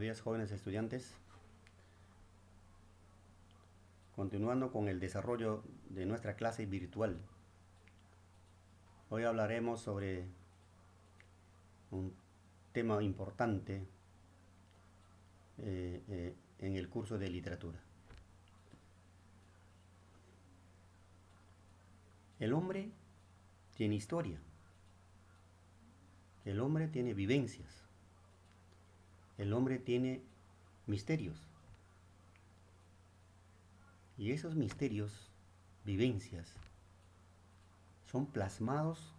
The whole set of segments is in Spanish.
días, jóvenes estudiantes. Continuando con el desarrollo de nuestra clase virtual, hoy hablaremos sobre un tema importante en el curso de literatura. El hombre tiene historia, el hombre tiene vivencias, el hombre tiene misterios. Y esos misterios, vivencias, son plasmados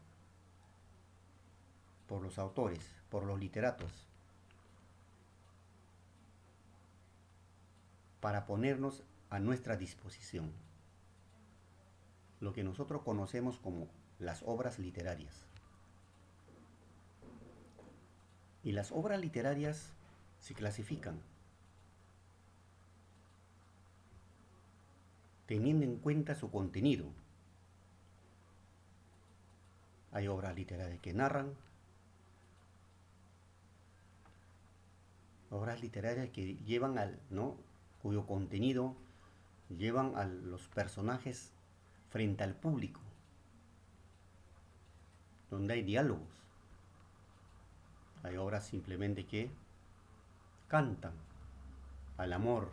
por los autores, por los literatos, para ponernos a nuestra disposición, lo que nosotros conocemos como las obras literarias. Y las obras literarias se clasifican teniendo en cuenta su contenido. Hay obras literarias que narran, obras literarias que llevan cuyo contenido llevan a los personajes frente al público, donde hay diálogos. Hay obras simplemente que cantan al amor,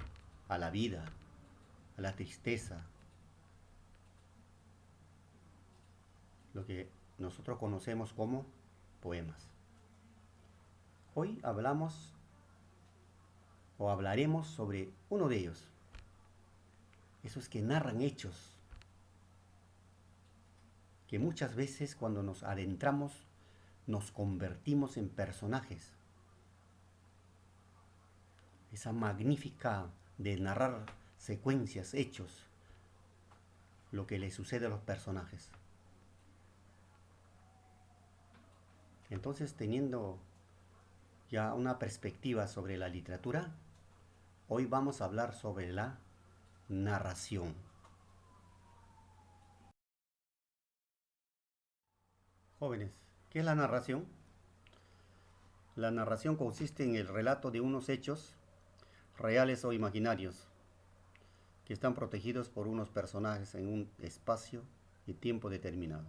a la vida, a la tristeza, lo que nosotros conocemos como poemas. Hoy hablaremos sobre uno de ellos, esos que narran hechos, que muchas veces cuando nos adentramos nos convertimos en personajes. Esa magnífica de narrar secuencias, hechos, lo que le sucede a los personajes. Entonces, teniendo ya una perspectiva sobre la literatura, hoy vamos a hablar sobre la narración. Jóvenes, ¿qué es la narración? La narración consiste en el relato de unos hechos reales o imaginarios que están protegidos por unos personajes en un espacio y tiempo determinado.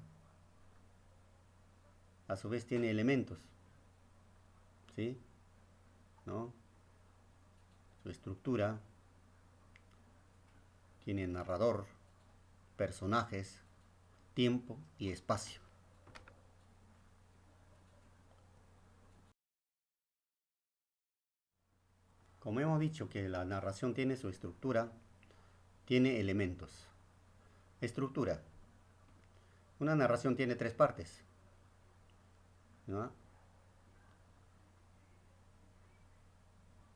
A su vez tiene elementos, ¿sí? ¿No? Su estructura tiene narrador, personajes, tiempo y espacio. Como hemos dicho que la narración tiene su estructura, tiene elementos. Estructura. Una narración tiene tres partes, ¿no?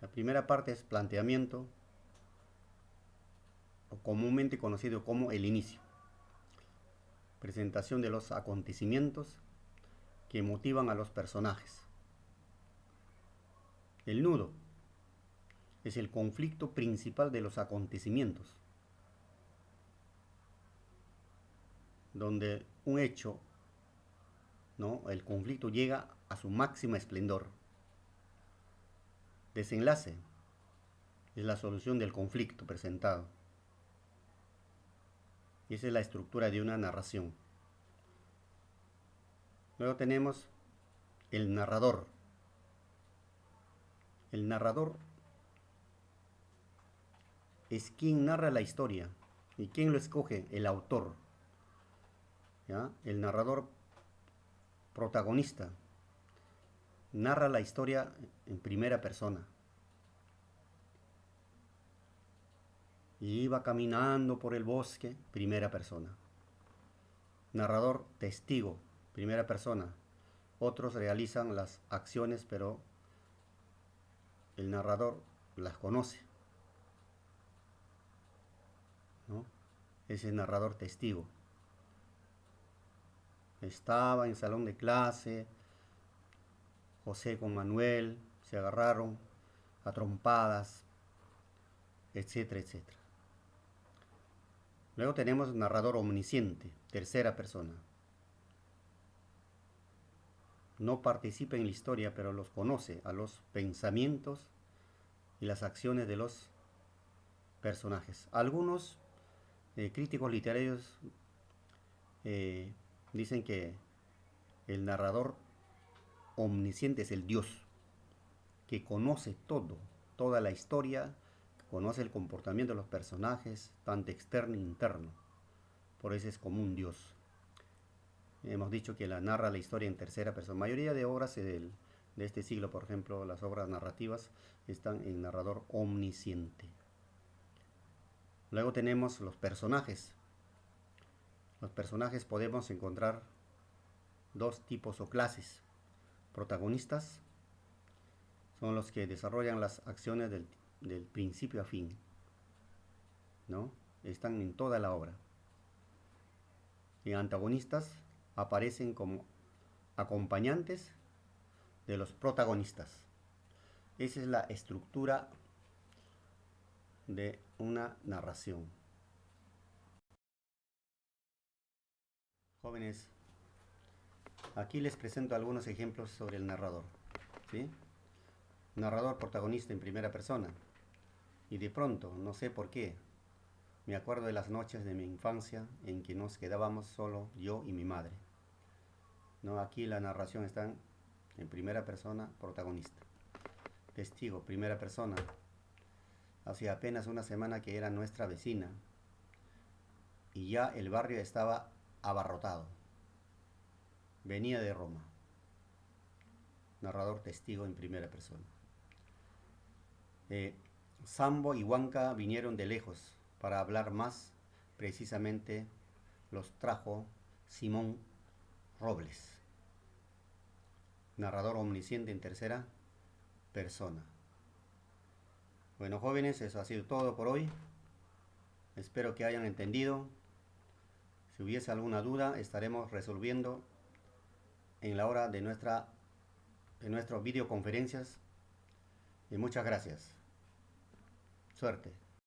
La primera parte es planteamiento, o comúnmente conocido como el inicio. Presentación de los acontecimientos que motivan a los personajes. El nudo es el conflicto principal de los acontecimientos, donde un hecho, ¿no? El conflicto llega a su máximo esplendor. Desenlace es la solución del conflicto presentado. Y esa es la estructura de una narración. Luego tenemos el narrador. El narrador es quien narra la historia. ¿Y quién lo escoge? El autor. ¿Ya? El narrador protagonista narra la historia en primera persona. Y iba caminando por el bosque, primera persona. Narrador testigo, primera persona. Otros realizan las acciones, pero el narrador las conoce, ¿no? Ese narrador testigo. Estaba en salón de clase, José con Manuel se agarraron a trompadas, etcétera, etcétera. Luego tenemos narrador omnisciente, tercera persona. No participa en la historia, pero los conoce a los pensamientos y las acciones de los personajes. Algunos críticos literarios dicen que el narrador omnisciente es el Dios, que conoce todo, toda la historia, conoce el comportamiento de los personajes, tanto externo e interno. Por eso es como un Dios. Hemos dicho que narra la historia en tercera persona. La mayoría de obras de este siglo, por ejemplo, las obras narrativas, están en narrador omnisciente. Luego tenemos los personajes. Los personajes podemos encontrar dos tipos o clases. Protagonistas son los que desarrollan las acciones del principio a fin, ¿no? Están en toda la obra. Y antagonistas aparecen como acompañantes de los protagonistas. Esa es la estructura de una narración. Jóvenes, aquí les presento algunos ejemplos sobre el narrador, ¿sí? Narrador protagonista en primera persona. Y de pronto, no sé por qué, me acuerdo de las noches de mi infancia en que nos quedábamos solo yo y mi madre. ¿No? Aquí la narración está en primera persona, protagonista. Testigo, primera persona. Hace apenas una semana que era nuestra vecina y ya el barrio estaba abarrotado. Venía de Roma. Narrador, testigo en primera persona. Sambo y Huanca vinieron de lejos para hablar más. Precisamente los trajo Simón Robles. Narrador omnisciente en tercera persona. Bueno, jóvenes, eso ha sido todo por hoy. Espero que hayan entendido. Si hubiese alguna duda, estaremos resolviendo en la hora de nuestras videoconferencias. Y muchas gracias. Suerte.